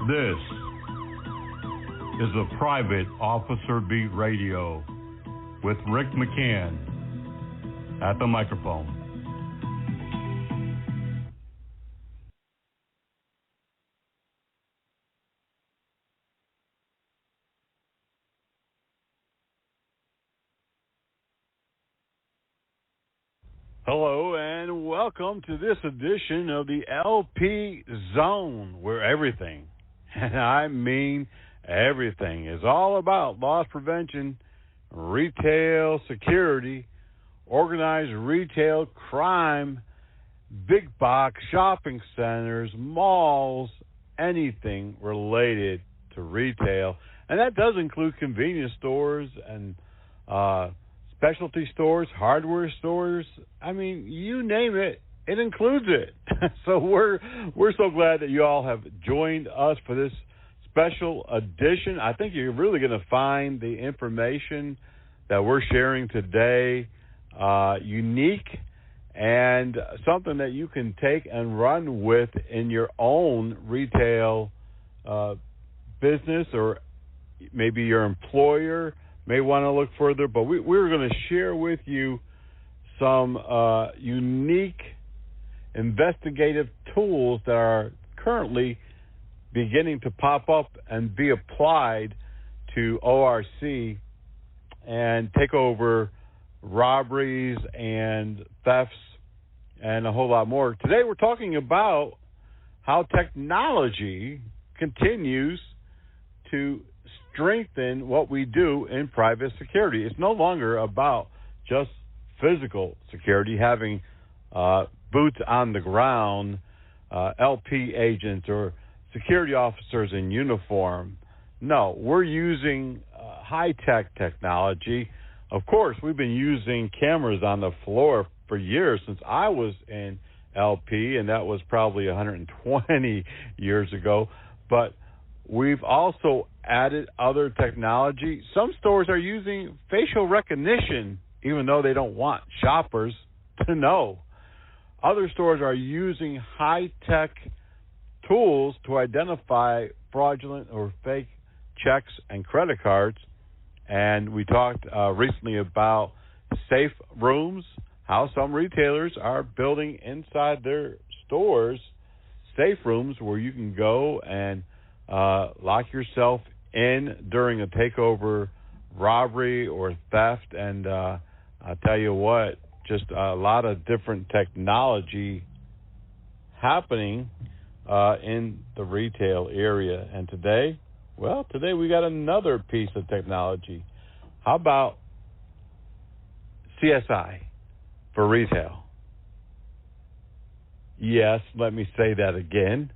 This is the Private Officer Beat Radio with Rick McCann at the microphone. Hello and welcome to this edition of the LP Zone, where everything, and I mean everything, is all about loss prevention, retail security, organized retail crime, big box shopping centers, malls, anything related to retail. And that does include convenience stores and specialty stores, hardware stores. I mean, you name it, it includes it. So we're so glad that you all have joined us for this special edition. I think you're really going to find the information that we're sharing today unique and something that you can take and run with in your own retail business, or maybe your employer may want to look further, but we're going to share with you some unique investigative tools that are currently beginning to pop up and be applied to ORC and take over robberies and thefts and a whole lot more. Today we're talking about how technology continues to strengthen what we do in private security. It's no longer about just physical security, having boots on the ground, LP agents or security officers in uniform. No, we're using high-tech technology. Of course, we've been using cameras on the floor for years, since I was in LP, and that was probably 120 years ago. But we've also added other technology. Some stores are using facial recognition, even though they don't want shoppers to know. Other stores are using high-tech tools to identify fraudulent or fake checks and credit cards. And we talked recently about safe rooms, how some retailers are building inside their stores safe rooms where you can go and lock yourself in during a takeover robbery or theft. And I'll tell you what, just a lot of different technology happening in the retail area. And today we got another piece of technology. How about CSI for retail? Yes, let me say that again.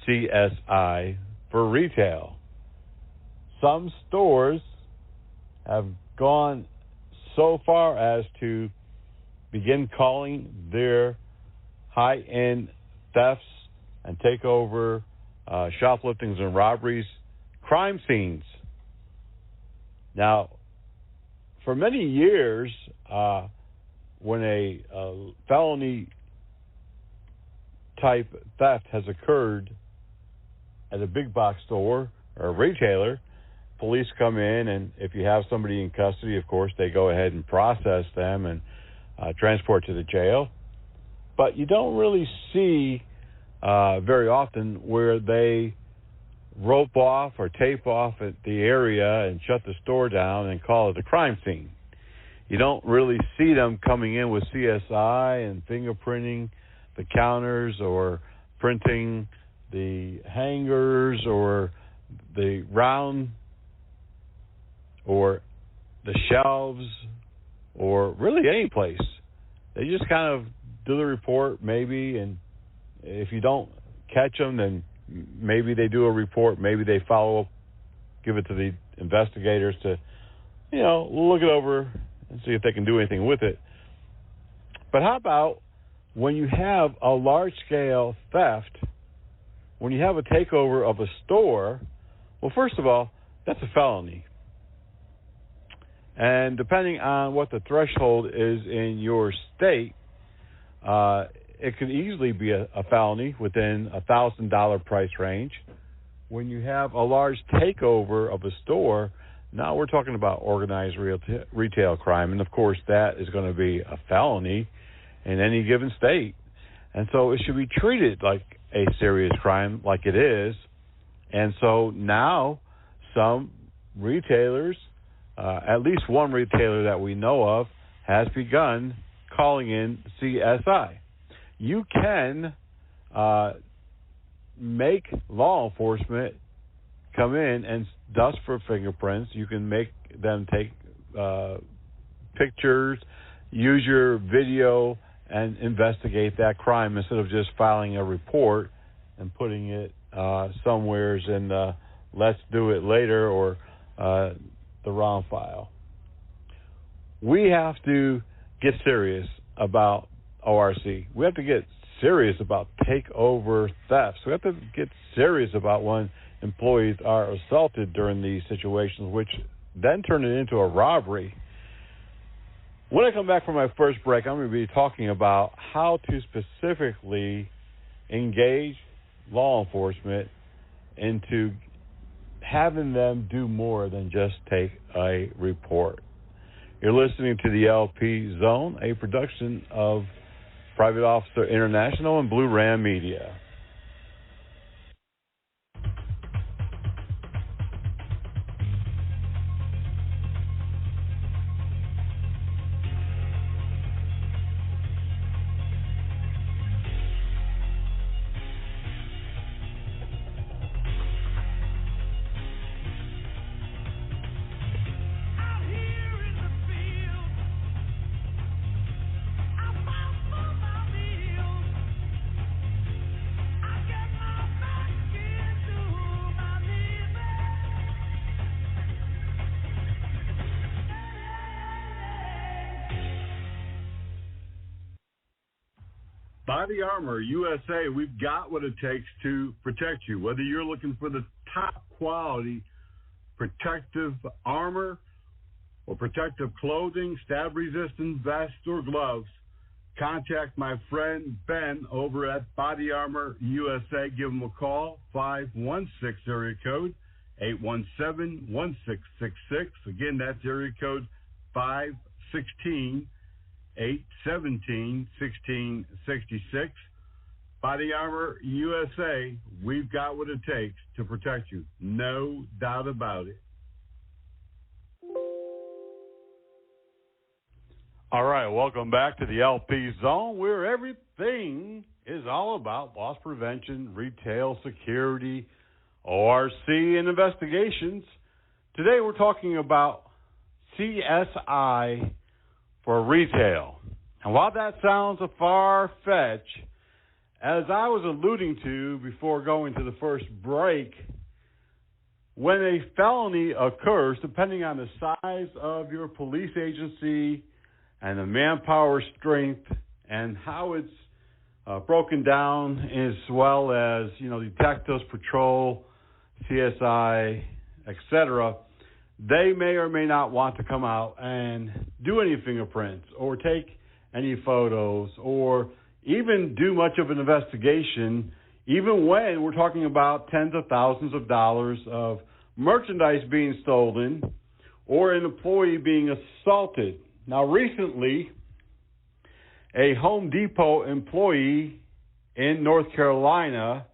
CSI for retail. Some stores have gone so far as to begin calling their high-end thefts and takeover shopliftings and robberies crime scenes. Now, for many years, when a felony type theft has occurred at a big box store or a retailer, police come in, and if you have somebody in custody, of course, they go ahead and process them and transport to the jail. But you don't really see very often where they rope off or tape off at the area and shut the store down and call it a crime scene. You don't really see them coming in with CSI and fingerprinting the counters or printing the hangers or the round or the shelves or really any place. They just kind of do the report maybe, and if you don't catch them, then maybe they do a report, maybe they follow up, give it to the investigators to, look it over and see if they can do anything with it. But how about when you have a large-scale theft, when you have a takeover of a store? Well, first of all, that's a felony. And depending on what the threshold is in your state, it could easily be a felony within $1,000 price range, when you have a large takeover of a store, now we're talking about organized retail crime. And, of course, that is going to be a felony in any given state. And so it should be treated like a serious crime, like it is. And so now some retailers, at least one retailer that we know of, has begun calling in CSI. You can make law enforcement come in and dust for fingerprints. You can make them take pictures, use your video, and investigate that crime instead of just filing a report and putting it somewheres in let's do it later or the wrong file. We have to get serious about ORC. We have to get serious about takeover thefts. We have to get serious about when employees are assaulted during these situations, which then turn it into a robbery. When I come back from my first break, I'm going to be talking about how to specifically engage law enforcement into having them do more than just take a report. You're listening to the LP Zone, a production of Private Officer International and Blue Ram Media. Body Armor USA, we've got what it takes to protect you. Whether you're looking for the top quality protective armor or protective clothing, stab-resistant vest or gloves, contact my friend Ben over at Body Armor USA. Give him a call, 516 area code 817-1666. Again, that's area code 516 817-1666. Body Armor USA, we've got what it takes to protect you. No doubt about it. All right, welcome back to the LP Zone, where everything is all about loss prevention, retail security, ORC, and investigations. Today we're talking about CSI for retail. And while that sounds a far-fetch, as I was alluding to before going to the first break, when a felony occurs, depending on the size of your police agency and the manpower strength and how it's broken down, as well as, detectives, patrol, CSI, etc., they may or may not want to come out and do any fingerprints or take any photos or even do much of an investigation, even when we're talking about tens of thousands of dollars of merchandise being stolen or an employee being assaulted. Now, recently, a Home Depot employee in North Carolina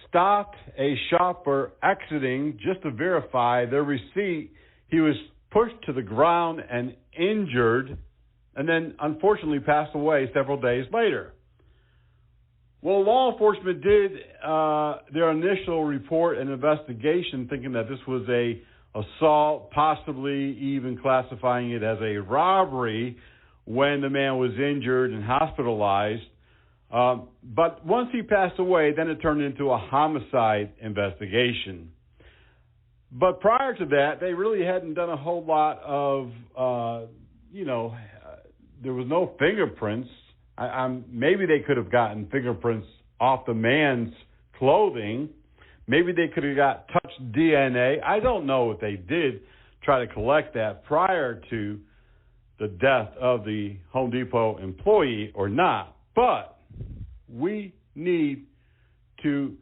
stopped a shopper exiting just to verify their receipt. He was pushed to the ground and injured, and then unfortunately passed away several days later. Well, law enforcement did their initial report and investigation thinking that this was a assault, possibly even classifying it as a robbery when the man was injured and hospitalized. But once he passed away, then it turned into a homicide investigation. But prior to that, they really hadn't done a whole lot of, there was no fingerprints. Maybe they could have gotten fingerprints off the man's clothing. Maybe they could have got touched DNA. I don't know if they did try to collect that prior to the death of the Home Depot employee or not. But we need to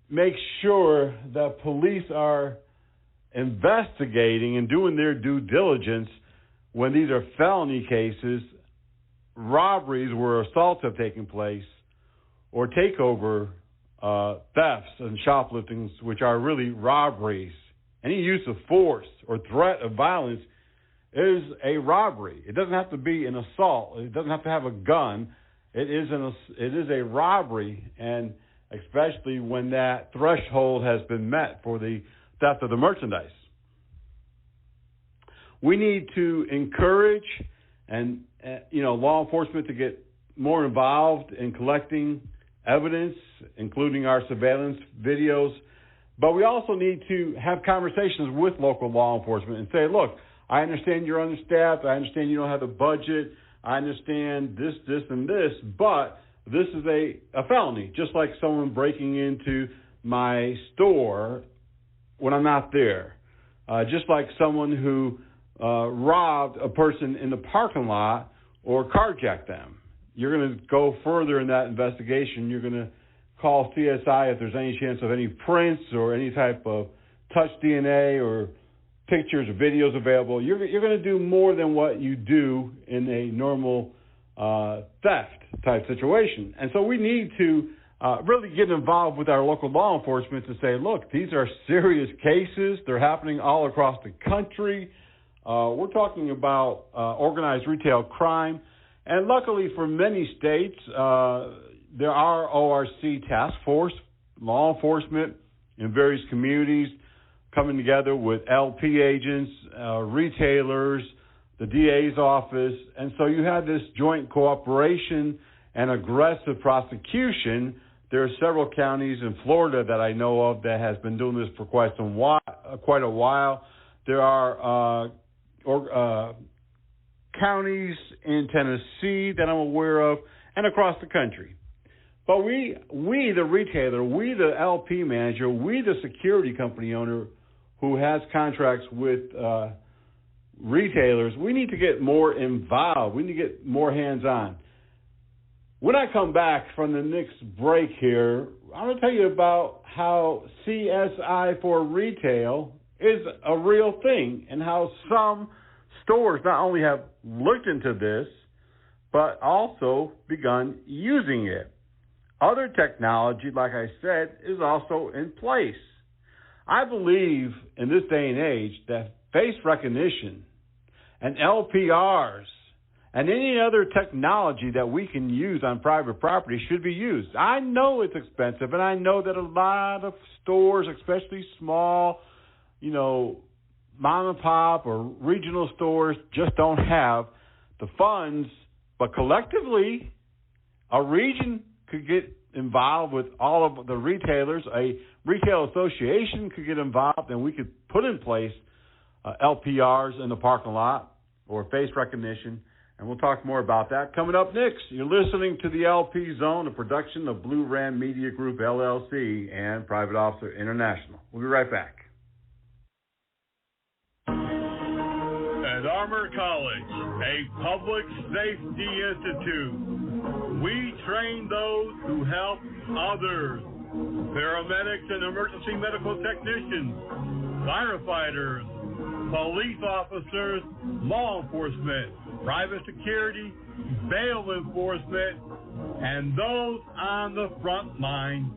make sure that police are investigating and doing their due diligence when these are felony cases, robberies where assaults have taken place, or takeover thefts and shopliftings, which are really robberies. Any use of force or threat of violence is a robbery. It doesn't have to be an assault. It doesn't have to have a gun. It is a robbery, and especially when that threshold has been met for the theft of the merchandise. We need to encourage and law enforcement to get more involved in collecting evidence, including our surveillance videos. But we also need to have conversations with local law enforcement and say, look, I understand you're understaffed. I understand you don't have the budget. I understand this, and this, but this is a felony, just like someone breaking into my store when I'm not there, just like someone who robbed a person in the parking lot or carjacked them. You're going to go further in that investigation. You're going to call CSI if there's any chance of any prints or any type of touch DNA or pictures or videos available. You're going to do more than what you do in a normal theft type situation. And so we need to really get involved with our local law enforcement to say, look, these are serious cases. They're happening all across the country. We're talking about organized retail crime. And luckily for many states, there are ORC task force, law enforcement in various communities coming together with LP agents, retailers, the DA's office. And so you have this joint cooperation and aggressive prosecution. There are several counties in Florida that I know of that has been doing this for quite a while. There are counties in Tennessee that I'm aware of, and across the country. But we the retailer, we the LP manager, we the security company owner who has contracts with retailers, we need to get more involved. We need to get more hands-on. When I come back from the next break here, I'm going to tell you about how CSI for Retail is a real thing and how some stores not only have looked into this, but also begun using it. Other technology, like I said, is also in place. I believe in this day and age that face recognition and LPRs and any other technology that we can use on private property should be used. I know it's expensive, and I know that a lot of stores, especially small, mom and pop or regional stores, just don't have the funds. But collectively, a region could get involved with all of the retailers. A retail association could get involved, and we could put in place LPRs in the parking lot or face recognition. And we'll talk more about that coming up next. You're listening to the LP Zone, a production of Blue Ram Media Group, LLC, and Private Officer International. We'll be right back. At Armor College, a public safety institute, we train those who help others. Paramedics and emergency medical technicians, firefighters, police officers, law enforcement, private security, bail enforcement, and those on the front line.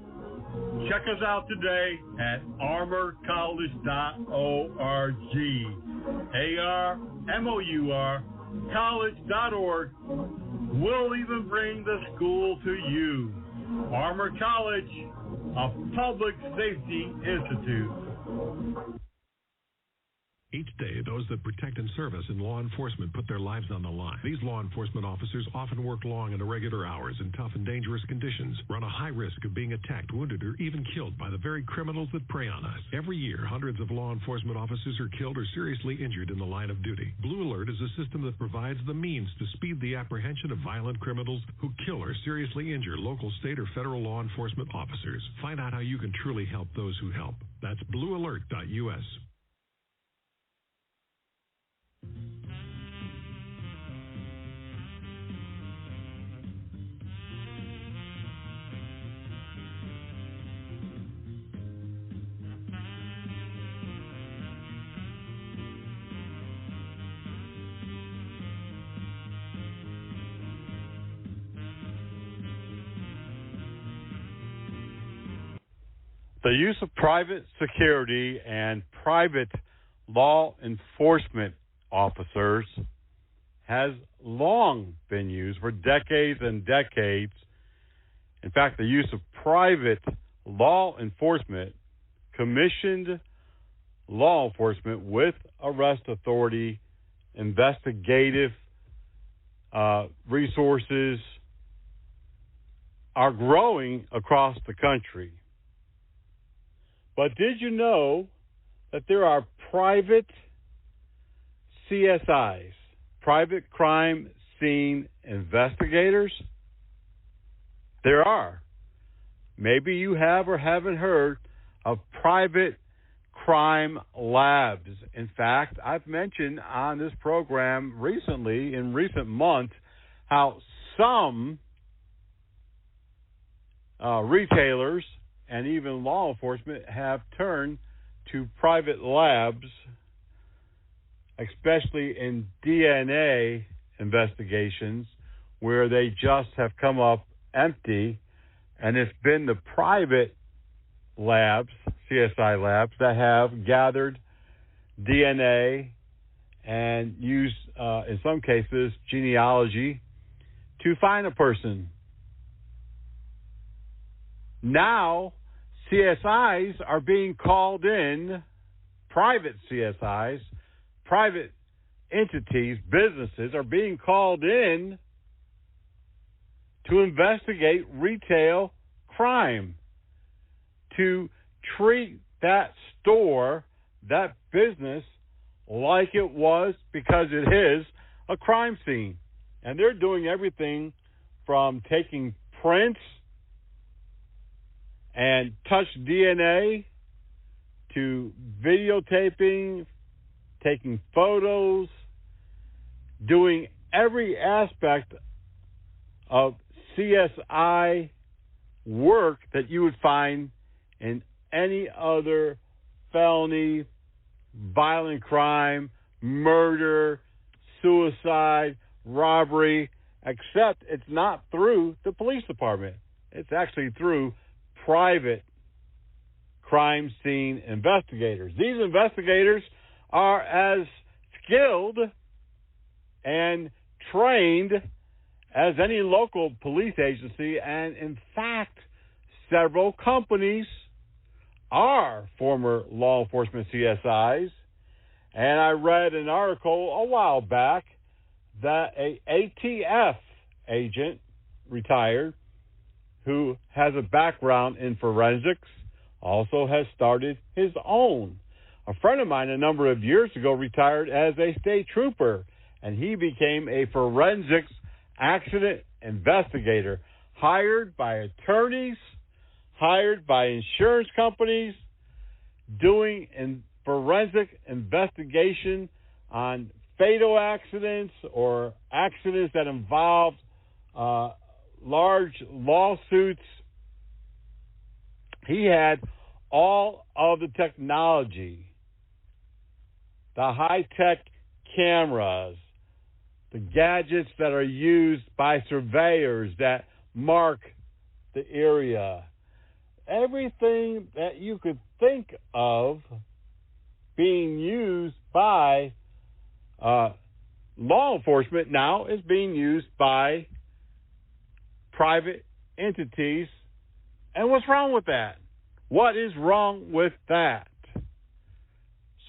Check us out today at armorcollege.org. ARMOUR college.org. We'll even bring the school to you. Armor College, a public safety institute. Each day, those that protect and service in law enforcement put their lives on the line. These law enforcement officers often work long and irregular hours in tough and dangerous conditions, run a high risk of being attacked, wounded, or even killed by the very criminals that prey on us. Every year, hundreds of law enforcement officers are killed or seriously injured in the line of duty. Blue Alert is a system that provides the means to speed the apprehension of violent criminals who kill or seriously injure local, state, or federal law enforcement officers. Find out how you can truly help those who help. That's bluealert.us. The use of private security and private law enforcement officers has long been used for decades and decades. In fact, the use of private law enforcement, commissioned law enforcement with arrest authority, investigative resources are growing across the country. But did you know that there are private CSIs, private crime scene investigators? There are. Maybe you have or haven't heard of private crime labs. In fact, I've mentioned on this program recently, in recent months, how some retailers and even law enforcement have turned to private labs, especially in DNA investigations, where they just have come up empty, and it's been the private labs, CSI labs, that have gathered DNA and used, in some cases, genealogy to find a person. Now, CSIs are being called in, private CSIs, private entities, businesses are being called in to investigate retail crime, to treat that store, that business, like it was, because it is, a crime scene. And they're doing everything from taking prints and touch DNA to videotaping, taking photos, doing every aspect of CSI work that you would find in any other felony, violent crime, murder, suicide, robbery, except it's not through the police department. It's actually through private crime scene investigators. These investigators are as skilled and trained as any local police agency, and in fact, several companies are former law enforcement CSIs. And I read an article a while back that a ATF agent, retired, who has a background in forensics, also has started his own. A friend of mine a number of years ago retired as a state trooper, and he became a forensics accident investigator, hired by attorneys, hired by insurance companies, doing forensic investigation on fatal accidents or accidents that involved large lawsuits. He had all of the technology, the high-tech cameras, the gadgets that are used by surveyors that mark the area. Everything that you could think of being used by law enforcement now is being used by private entities. And what's wrong with that? What is wrong with that?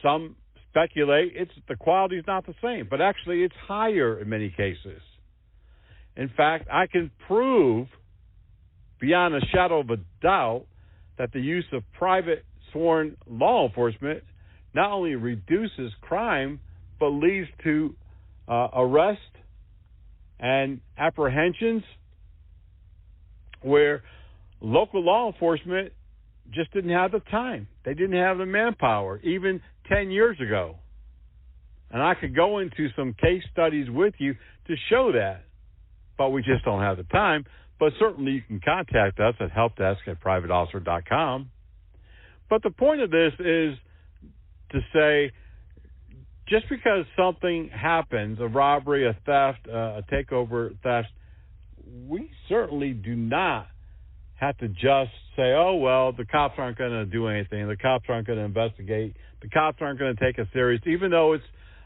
Some speculate the quality is not the same, but actually it's higher in many cases. In fact, I can prove beyond a shadow of a doubt that the use of private sworn law enforcement not only reduces crime, but leads to arrest and apprehensions where local law enforcement just didn't have the time. They didn't have the manpower, even 10 years ago. And I could go into some case studies with you to show that, but we just don't have the time. But certainly you can contact us at helpdesk@privateofficer.com. But the point of this is to say, just because something happens, a robbery, a theft, a takeover theft, we certainly do not have to just say, oh, well, the cops aren't going to do anything. The cops aren't going to investigate. The cops aren't going to take us serious, even though it's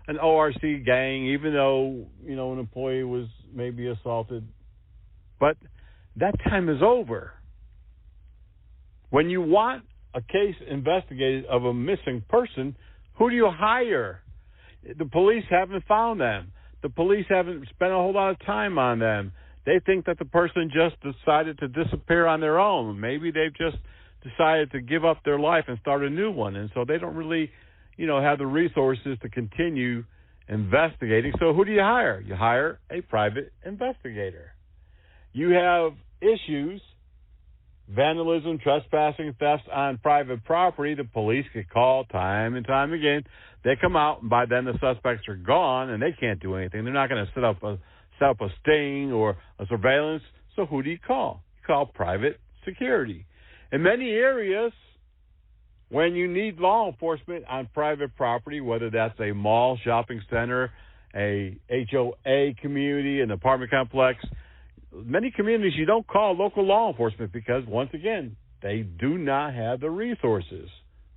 an ORC gang, even though, an employee was maybe assaulted. But that time is over. When you want a case investigated of a missing person, who do you hire? The police haven't found them. The police haven't spent a whole lot of time on them. They think that the person just decided to disappear on their own. Maybe they've just decided to give up their life and start a new one. And so they don't really, have the resources to continue investigating. So who do you hire? You hire a private investigator. You have issues, vandalism, trespassing, theft on private property. The police get called time and time again. They come out, and by then the suspects are gone, and they can't do anything. They're not going to set up a sting or a surveillance. So who do you call? You call private security. In many areas, when you need law enforcement on private property, whether that's a mall, shopping center, a HOA community, an apartment complex, many communities you don't call local law enforcement because, once again, they do not have the resources.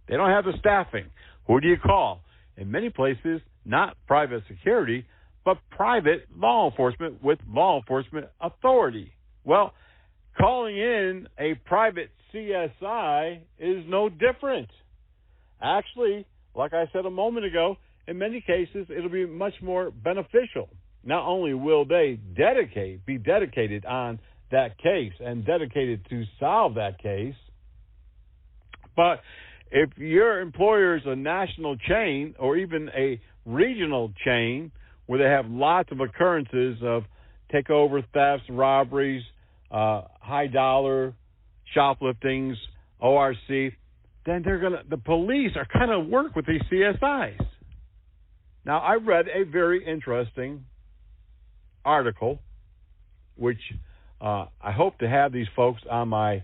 They don't have the staffing. Who do you call? In many places, not private security, but private law enforcement with law enforcement authority. Well, calling in a private CSI is no different. Actually, like I said a moment ago, in many cases, it'll be much more beneficial. Not only will they be dedicated on that case and dedicated to solve that case, but if your employer is a national chain or even a regional chain where they have lots of occurrences of takeover, thefts, robberies, high dollar, shopliftings, ORC, then the police are kind of work with these CSIs. Now, I read a very interesting article, which I hope to have these folks on my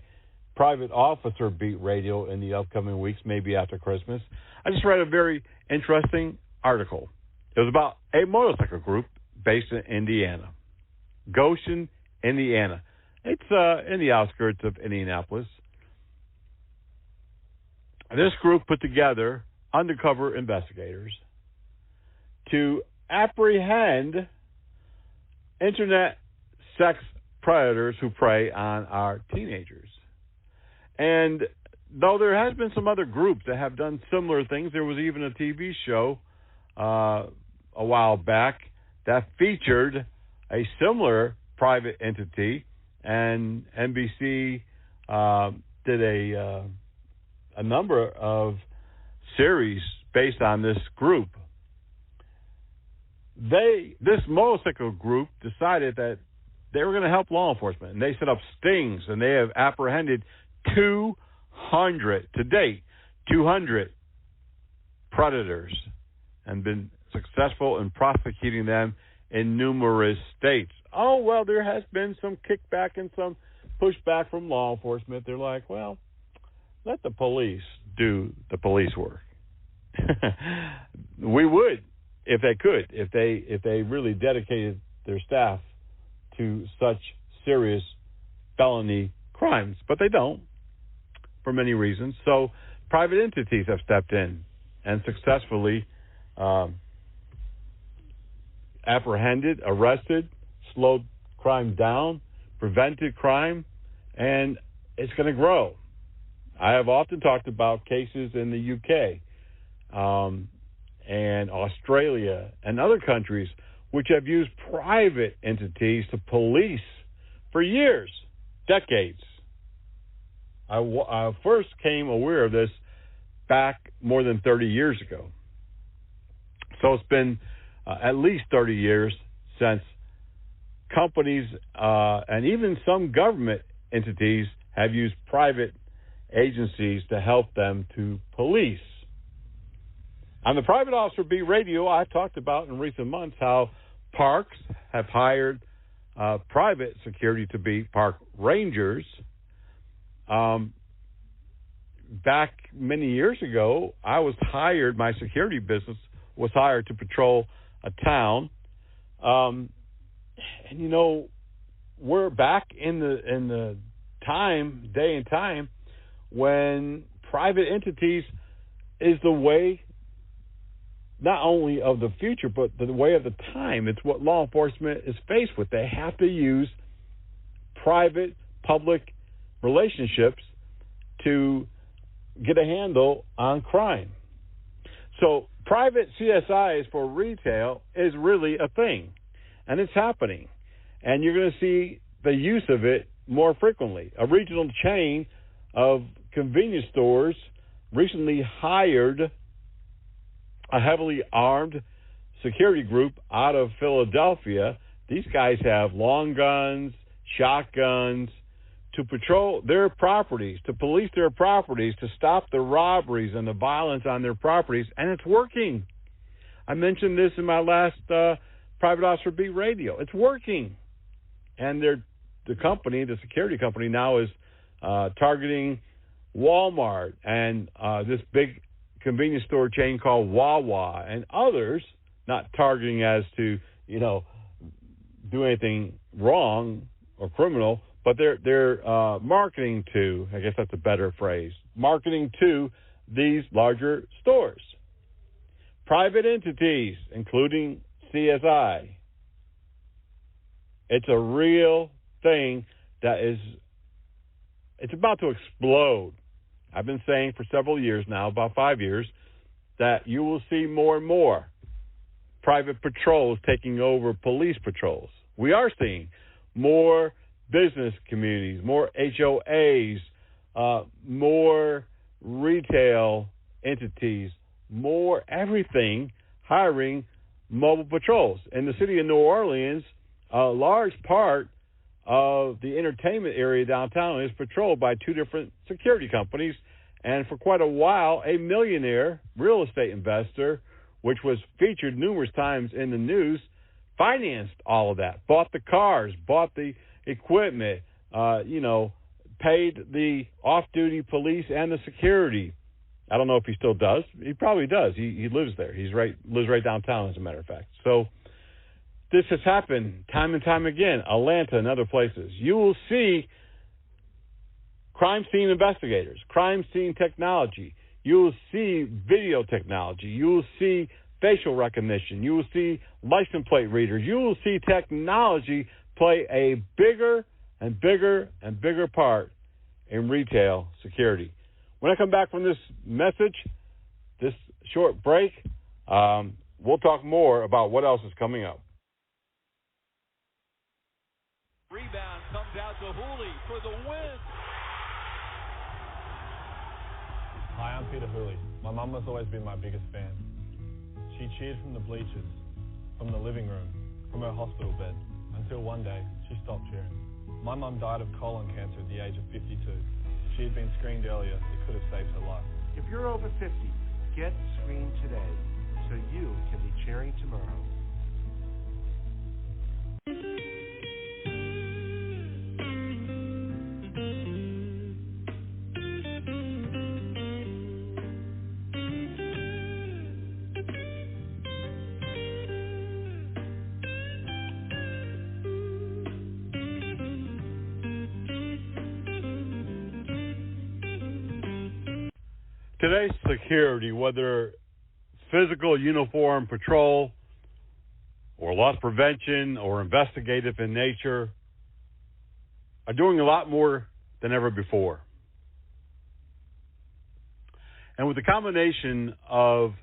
private officer beat radio in the upcoming weeks, maybe after Christmas. I just read a very interesting article. It was about a motorcycle group based in Indiana, Goshen, Indiana. It's in the outskirts of Indianapolis. This group put together undercover investigators to apprehend internet sex predators who prey on our teenagers. And though there has been some other groups that have done similar things, there was even a TV show a while back that featured a similar private entity, and NBC did a number of series based on this group. This motorcycle group decided that they were going to help law enforcement, and they set up stings, and they have apprehended 200 to date, 200 predators, and been successful in prosecuting them in numerous states. Oh, well, there has been some kickback and some pushback from law enforcement. They're like, well, let the police do the police work. We would, if they could, if they really dedicated their staff to such serious felony crimes, but they don't for many reasons. So private entities have stepped in and successfully apprehended, arrested, slowed crime down, prevented crime, and it's going to grow. I have often talked about cases in the UK and Australia and other countries which have used private entities to police for years, decades. I first came aware of this back more than 30 years ago. So it's been at least 30 years since companies and even some government entities have used private agencies to help them to police. On the Private Officer Beat Radio, I've talked about in recent months how parks have hired private security to be park rangers. Back many years ago, my security business was hired to patrol a town. And we're back in the day and time, when private entities is the way not only of the future, but the way of the time. It's what law enforcement is faced with. They have to use private-public relationships to get a handle on crime. So private CSIs for retail is really a thing, and it's happening. And you're going to see the use of it more frequently. A regional chain of convenience stores recently hired a heavily armed security group out of Philadelphia. These guys have long guns, shotguns, to patrol their properties, to police their properties, to stop the robberies and the violence on their properties, and it's working. I mentioned this in my last Private Officer Beat Radio. It's working. And the company, the security company now is targeting Walmart and this big convenience store chain called Wawa and others, not targeting as to, do anything wrong or criminal, but they're marketing to, I guess that's a better phrase, marketing to these larger stores. Private entities, including CSI. It's a real thing it's about to explode. I've been saying for several years now, about 5 years, that you will see more and more private patrols taking over police patrols. We are seeing more business communities, more HOAs, more retail entities, more everything hiring mobile patrols. In the city of New Orleans, a large part of the entertainment area downtown is patrolled by two different security companies. And for quite a while, a millionaire real estate investor, which was featured numerous times in the news, financed all of that, bought the cars, bought the equipment, paid the off-duty police and the security. I don't know if he still does. He probably does. He lives there. Lives right downtown, as a matter of fact. So this has happened time and time again, Atlanta and other places. You will see crime scene investigators, crime scene technology. You will see video technology. You will see facial recognition. You will see license plate readers. You will see technology play a bigger and bigger and bigger part in retail security. When I come back from this message, this short break, we'll talk more about what else is coming up. Rebound comes out to Hooley for the win. Hi, I'm Peter Hooley. My mum has always been my biggest fan. She cheered from the bleachers, from the living room, from her hospital bed, until one day she stopped cheering. My mum died of colon cancer at the age of 52. If she had been screened earlier, it could have saved her life. If you're over 50, get screened today so you can be cheering tomorrow. Today's security, whether physical uniform patrol or loss prevention or investigative in nature, are doing a lot more than ever before. And with the combination of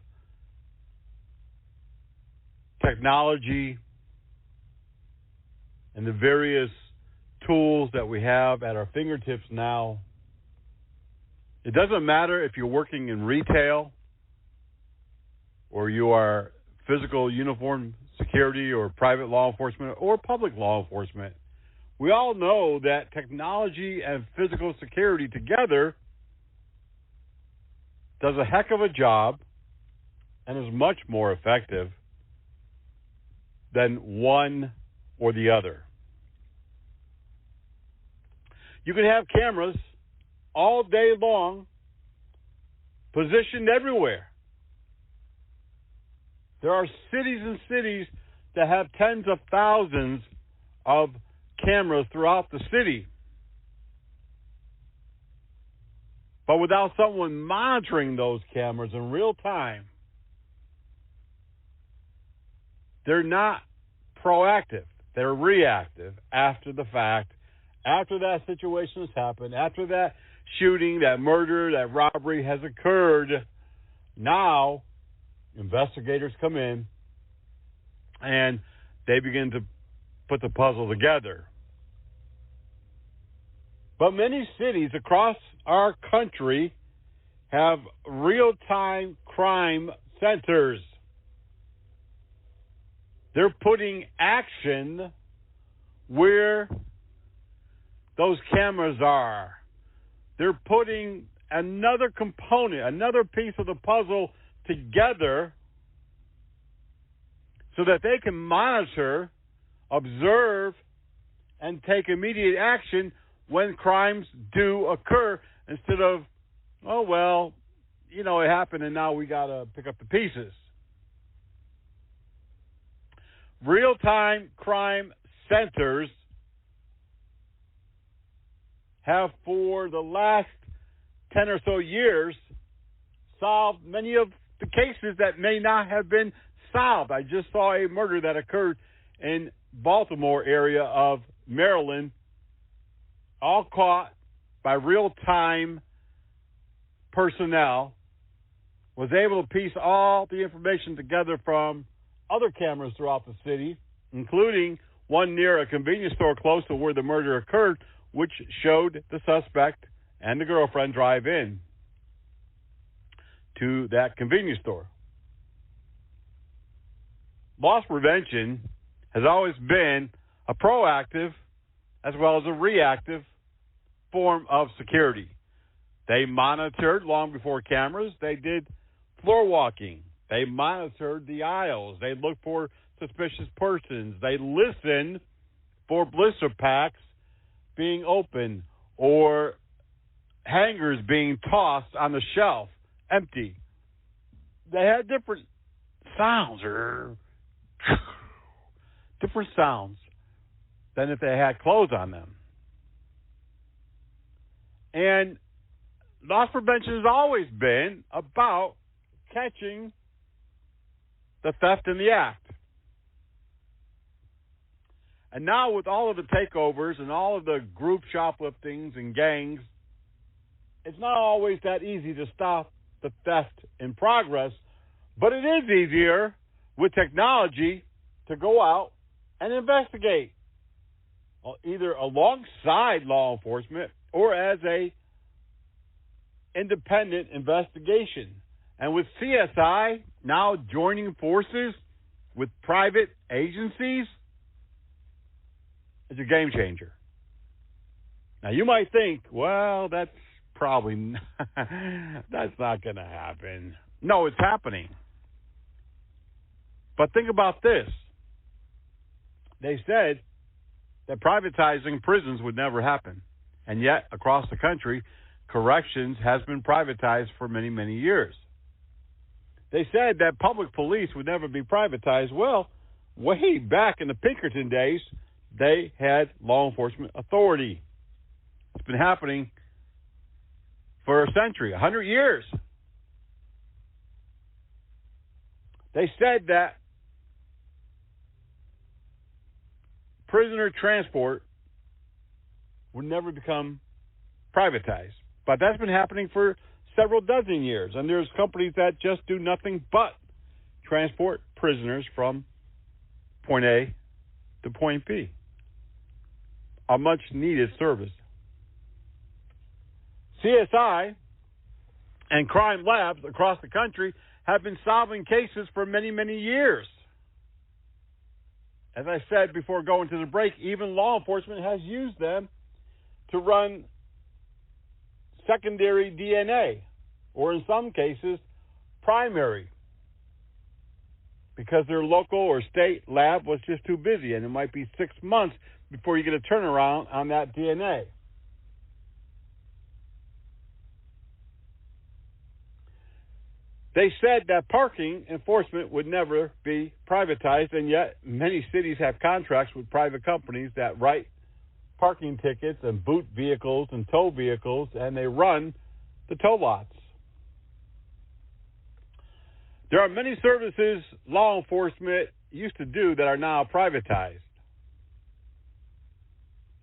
technology and the various tools that we have at our fingertips now, it doesn't matter if you're working in retail or you are physical uniform security or private law enforcement or public law enforcement. We all know that technology and physical security together does a heck of a job and is much more effective than one or the other. You can have cameras all day long, positioned everywhere. There are cities and cities that have tens of thousands of cameras throughout the city. But without someone monitoring those cameras in real time, they're not proactive. They're reactive after the fact, after that situation has happened, after that shooting, that murder, that robbery has occurred. Now, investigators come in and they begin to put the puzzle together. But many cities across our country have real-time crime centers. They're putting action where those cameras are. They're putting another component, another piece of the puzzle together so that they can monitor, observe, and take immediate action when crimes do occur instead of, oh, well, you know, it happened and now we got to pick up the pieces. Real-time crime centers have, for the last 10 or so years, solved many of the cases that may not have been solved. I just saw a murder that occurred in Baltimore area of Maryland, all caught by real-time personnel, was able to piece all the information together from other cameras throughout the city, including one near a convenience store close to where the murder occurred, which showed the suspect and the girlfriend drive in to that convenience store. Loss prevention has always been a proactive as well as a reactive form of security. They monitored long before cameras. They did floor walking. They monitored the aisles. They looked for suspicious persons. They listened for blister packs being open or hangers being tossed on the shelf empty. They had different sounds or different sounds than if they had clothes on them. And loss prevention has always been about catching the theft in the act. And now with all of the takeovers and all of the group shopliftings and gangs, it's not always that easy to stop the theft in progress, but it is easier with technology to go out and investigate, either alongside law enforcement or as a independent investigation. And with CSI now joining forces with private agencies, it's a game changer. Now, you might think, well, that's probably that's not going to happen. No, it's happening. But think about this. They said that privatizing prisons would never happen. And yet, across the country, corrections has been privatized for many, many years. They said that public police would never be privatized. Well, way back in the Pinkerton days, they had law enforcement authority. It's been happening for a century, 100 years. They said that prisoner transport would never become privatized. But that's been happening for several dozen years. And there's companies that just do nothing but transport prisoners from point A to point B. A much-needed service. CSI and crime labs across the country have been solving cases for many, many years. As I said before going to the break, even law enforcement has used them to run secondary DNA, or in some cases, primary, because their local or state lab was just too busy, and it might be 6 months before you get a turnaround on that DNA. They said that parking enforcement would never be privatized, and yet many cities have contracts with private companies that write parking tickets and boot vehicles and tow vehicles, and they run the tow lots. There are many services law enforcement used to do that are now privatized.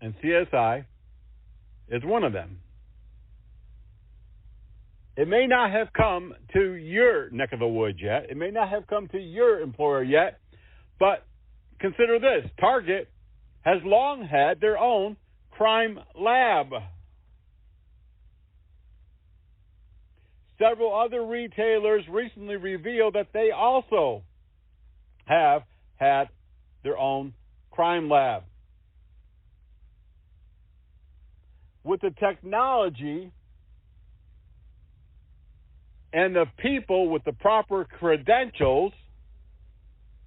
And CSI is one of them. It may not have come to your neck of the woods yet. It may not have come to your employer yet. But consider this. Target has long had their own crime lab. Several other retailers recently revealed that they also have had their own crime lab. With the technology and the people with the proper credentials,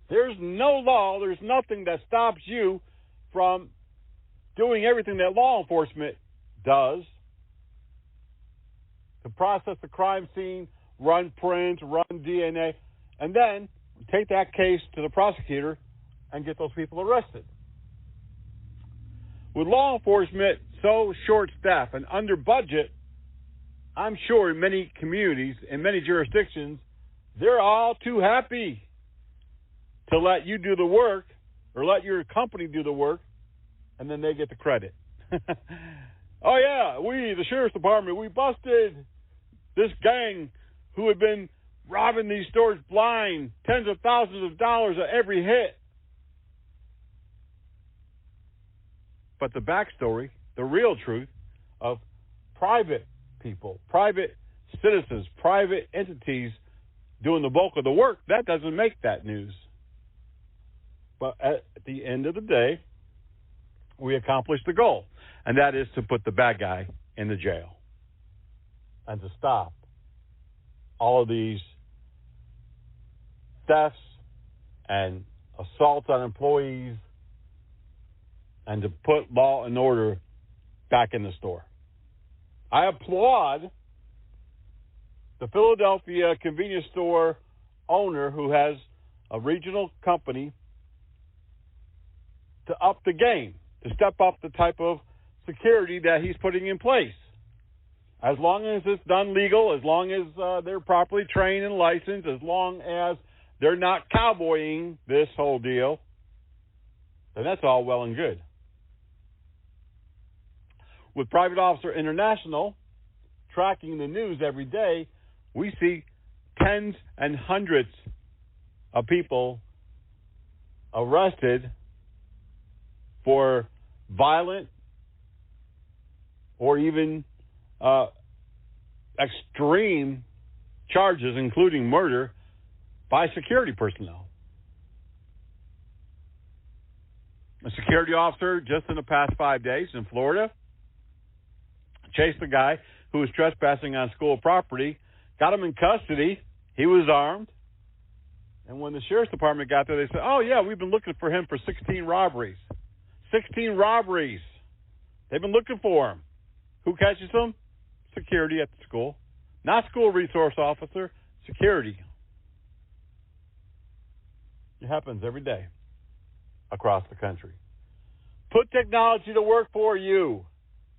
there's no law, there's nothing that stops you from doing everything that law enforcement does to process the crime scene, run prints, run DNA, and then take that case to the prosecutor and get those people arrested. With law enforcement so short-staffed and under budget, I'm sure in many communities, in many jurisdictions, they're all too happy to let you do the work or let your company do the work, and then they get the credit. Oh, yeah, the Sheriff's Department, we busted this gang who had been robbing these stores blind, tens of thousands of dollars at every hit. But the backstory, the real truth of private people, private citizens, private entities doing the bulk of the work, that doesn't make that news. But at the end of the day, we accomplished the goal, and that is to put the bad guy in the jail and to stop all of these thefts and assaults on employees and to put law and order back in the store. I applaud the Philadelphia convenience store owner who has a regional company to up the game, to step up the type of security that he's putting in place. As long as it's done legal, as long as they're properly trained and licensed, as long as they're not cowboying this whole deal, then that's all well and good. With Private Officer International tracking the news every day, we see tens and hundreds of people arrested for violent or even extreme charges, including murder, by security personnel. A security officer just in the past 5 days in Florida chased a guy who was trespassing on school property, got him in custody. He was armed. And when the sheriff's department got there, they said, oh, yeah, we've been looking for him for 16 robberies. 16 robberies. They've been looking for him. Who catches him? Security at the school. Not school resource officer, security. It happens every day across the country. Put technology to work for you.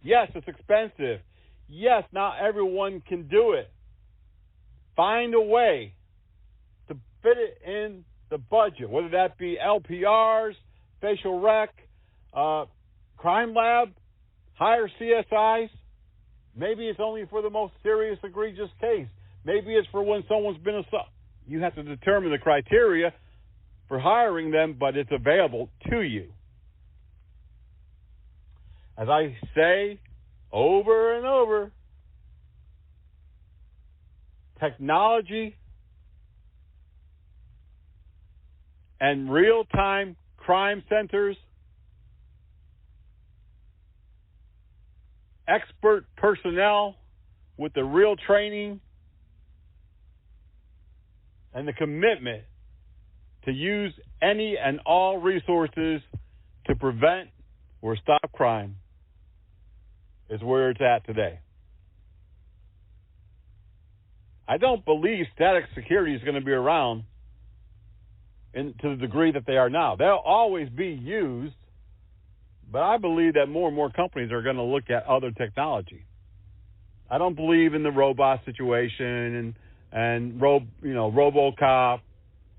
Yes, it's expensive. Yes, not everyone can do it. Find a way to fit it in the budget, whether that be LPRs, facial rec, crime lab, hire CSIs. Maybe it's only for the most serious, egregious case. Maybe it's for when someone's been assaulted. You have to determine the criteria for hiring them, but it's available to you. As I say over and over, technology and real-time crime centers, expert personnel with the real training and the commitment to use any and all resources to prevent or stop crime is where it's at today. I don't believe static security is going to be around to the degree that they are now. They'll always be used, but I believe that more and more companies are going to look at other technology. I don't believe in the robot situation and RoboCop.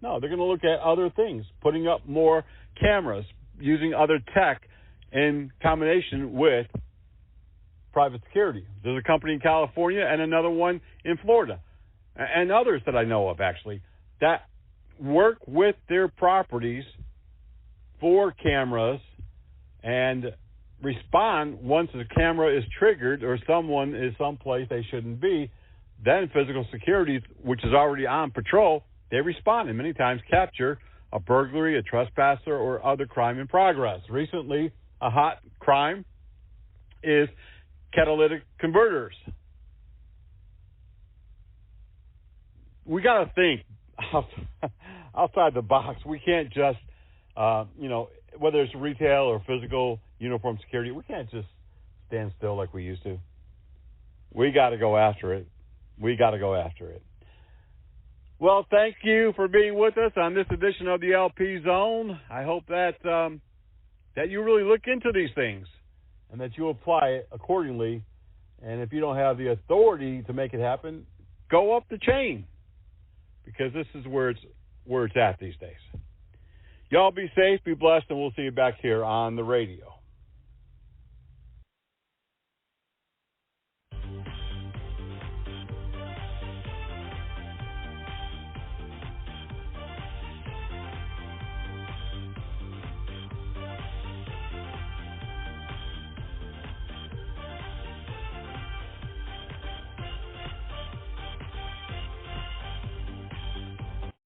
No, they're going to look at other things, putting up more cameras, using other tech in combination with private security. There's a company in California and another one in Florida, and others that I know of, actually, that work with their properties for cameras and respond once the camera is triggered or someone is someplace they shouldn't be. Then physical security, which is already on patrol, they respond and many times capture a burglary, a trespasser, or other crime in progress. Recently, a hot crime is catalytic converters. We got to think outside the box. We can't just, whether it's retail or physical uniform security, we can't just stand still like we used to. We got to go after it. Well, thank you for being with us on this edition of the LP Zone. I hope that that you really look into these things and that you apply it accordingly. And if you don't have the authority to make it happen, go up the chain, because this is where it's at these days. Y'all be safe, be blessed, and we'll see you back here on the radio.